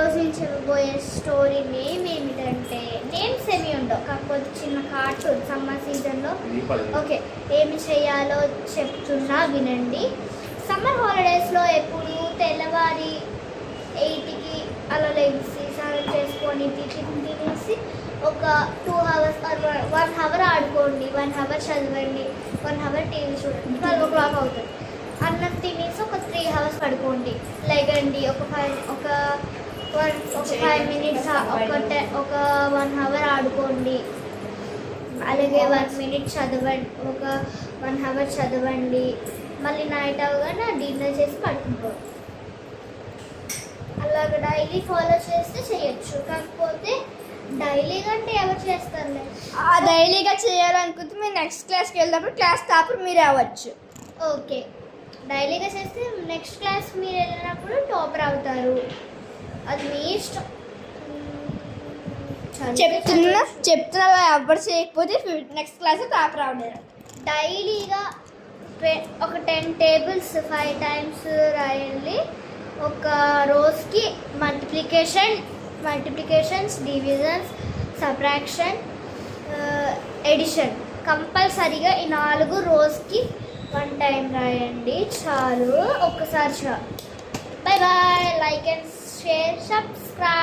ఈరోజు నేను చెప్పబోయే స్టోరీ నేమ్ ఏమిటంటే నేమ్స్ ఏమి ఉండవు, కాకపోతే చిన్న కార్టూన్ సమ్మర్ సీజన్లో. ఓకే, ఏమి చేయాలో చెప్తున్నా వినండి. సమ్మర్ హాలిడేస్లో ఎప్పుడు తెల్లవారి 8కి అలా లేచి స్నానం చేసుకొని టిఫిన్ తినేసి ఒక 2 hours ఆర్ 1 hour ఆడుకోండి, 1 hour చదవండి, 1 hour టీవీ చూడండి, 12 o'clock అవుతుంది. అన్నం తినేసి ఒక 3 hours పడుకోండి, లెగండి, ఒక 5 minutes ఒక 1 hour ఆడుకోండి, అలాగే 1 minute చదవండి, ఒక 1 hour చదవండి, మళ్ళీ నైట్ అవగానే డిన్నర్ చేసి పడుకుంటారు. అలాగ డైలీ ఫాలో చేస్తే చేయొచ్చు, కాకపోతే డైలీ కంటే ఎవరు చేస్తారులే. డైలీగా చేయాలనుకుంటే మీరు నెక్స్ట్ క్లాస్కి వెళ్ళినప్పుడు క్లాస్ టాపర్ మీరు అవ్వచ్చు. ఓకే, డైలీగా చేస్తే నెక్స్ట్ క్లాస్ మీరు వెళ్ళినప్పుడు టాపర్ అవుతారు, అది మీ ఇష్టం. చెప్తున్నా ఎవరు చేయకపోతే నెక్స్ట్ క్లాస్ టాపర్ అవ్వలేరు. డైలీగా ఒక 10 tables 5 times రాయండి. ఒక రోజుకి మల్టిప్లికేషన్స్, డివిజన్స్, సబ్ట్రాక్షన్, ఎడిషన్ కంపల్సరీగా ఈ 4 రోజుకి 1 time రాయండి, చాలు. ఒక్కసారి చాలు. Bye bye. Like and share, subscribe.